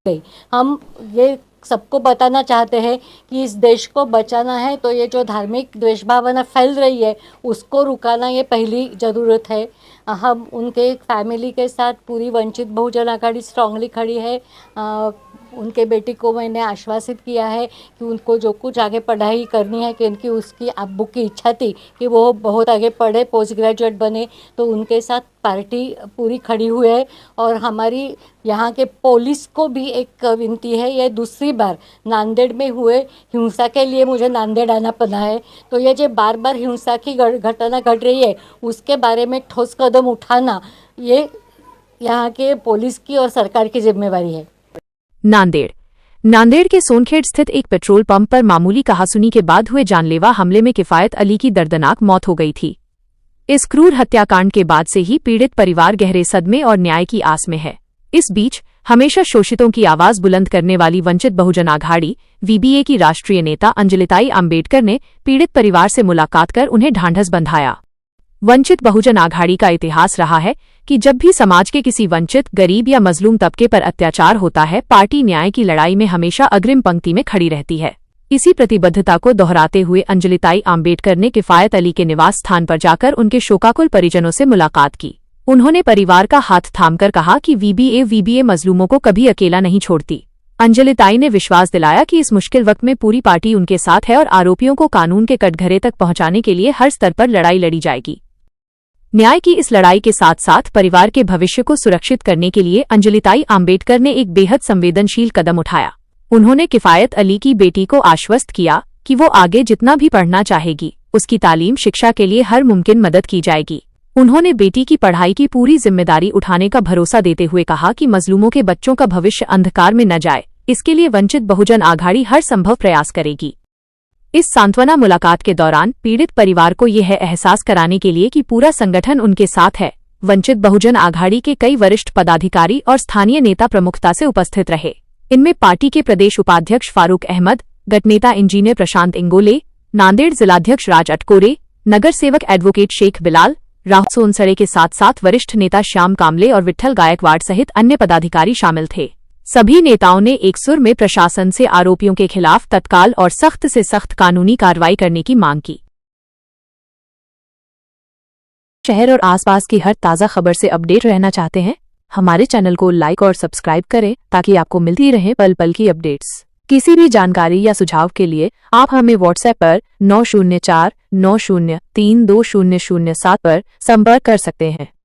गई। हम ये सबको बताना चाहते हैं कि इस देश को बचाना है तो ये जो धार्मिक द्वेष भावना फैल रही है उसको रुकाना ये पहली ज़रूरत है। हम उनके फैमिली के साथ पूरी वंचित बहुजन आघाड़ी स्ट्रांगली खड़ी है। उनके बेटी को मैंने आश्वासित किया है कि उनको जो कुछ आगे पढ़ाई करनी है, कि उनकी उसकी अब्बू की इच्छा थी कि वो बहुत आगे पढ़े, पोस्ट ग्रेजुएट बने, तो उनके साथ पार्टी पूरी खड़ी हुई है। और हमारी यहाँ के पुलिस को भी एक विनती है, ये दूसरी बार नांदेड़ में हुए हिंसा के लिए मुझे नांदेड़ आना पड़ा है, तो ये जो बार बार हिंसा की घटना घट रही है उसके बारे में ठोस कदम उठाना ये यहाँ के पुलिस की और सरकार की जिम्मेवारी है। नांदेड़ के सोनखेड़ स्थित एक पेट्रोल पंप पर मामूली कहासुनी के बाद हुए जानलेवा हमले में किफायत अली की दर्दनाक मौत हो गई थी। इस क्रूर हत्याकांड के बाद से ही पीड़ित परिवार गहरे सदमे और न्याय की आस में है। इस बीच हमेशा शोषितों की आवाज बुलंद करने वाली वंचित बहुजन आघाड़ी वीबीए की राष्ट्रीय नेता अंजलिताई आम्बेडकर ने पीड़ित परिवार से मुलाकात कर उन्हें ढांढस बंधाया। वंचित बहुजन आघाड़ी का इतिहास रहा है कि जब भी समाज के किसी वंचित, गरीब या मजलूम तबके पर अत्याचार होता है, पार्टी न्याय की लड़ाई में हमेशा अग्रिम पंक्ति में खड़ी रहती है। इसी प्रतिबद्धता को दोहराते हुए अंजलिताई आम्बेडकर ने किफायत अली के निवास स्थान पर जाकर उनके शोकाकुल परिजनों से मुलाकात की। उन्होंने परिवार का हाथ थामकर कहा कि वीबीए मजलूमों को कभी अकेला नहीं छोड़ती। अंजलिताई ने विश्वास दिलाया कि इस मुश्किल वक्त में पूरी पार्टी उनके साथ है और आरोपियों को कानून के कटघरे तक पहुंचाने के लिए हर स्तर पर लड़ाई लड़ी जाएगी। न्याय की इस लड़ाई के साथ साथ परिवार के भविष्य को सुरक्षित करने के लिए अंजलिताई आम्बेडकर ने एक बेहद संवेदनशील कदम उठाया। उन्होंने किफायत अली की बेटी को आश्वस्त किया कि वो आगे जितना भी पढ़ना चाहेगी उसकी तालीम शिक्षा के लिए हर मुमकिन मदद की जाएगी। उन्होंने बेटी की पढ़ाई की पूरी जिम्मेदारी उठाने का भरोसा देते हुए कहा कि मजलूमों के बच्चों का भविष्य अंधकार में न जाए, इसके लिए वंचित बहुजन आघाड़ी हर संभव प्रयास करेगी। इस सांत्वना मुलाकात के दौरान पीड़ित परिवार को यह एहसास कराने के लिए कि पूरा संगठन उनके साथ है, वंचित बहुजन आघाड़ी के कई वरिष्ठ पदाधिकारी और स्थानीय नेता प्रमुखता से उपस्थित रहे। इनमें पार्टी के प्रदेश उपाध्यक्ष फारूक अहमद, गठनेता इंजीनियर प्रशांत इंगोले, नांदेड़ जिलाध्यक्ष राज अटकोरे, नगर सेवक एडवोकेट शेख बिलाल, राहुल सोनसड़े के साथ साथ वरिष्ठ नेता श्याम कामले और विट्ठल गायकवाड़ सहित अन्य पदाधिकारी शामिल थे। सभी नेताओं ने एक सुर में प्रशासन से आरोपियों के खिलाफ तत्काल और सख्त से सख्त कानूनी कार्रवाई करने की मांग की। शहर और आसपास की हर ताज़ा खबर से अपडेट रहना चाहते हैं? हमारे चैनल को लाइक और सब्सक्राइब करें ताकि आपको मिलती रहे पल पल की अपडेट्स। किसी भी जानकारी या सुझाव के लिए आप हमें व्हाट्सएप पर 9049032007 पर संपर्क कर सकते हैं।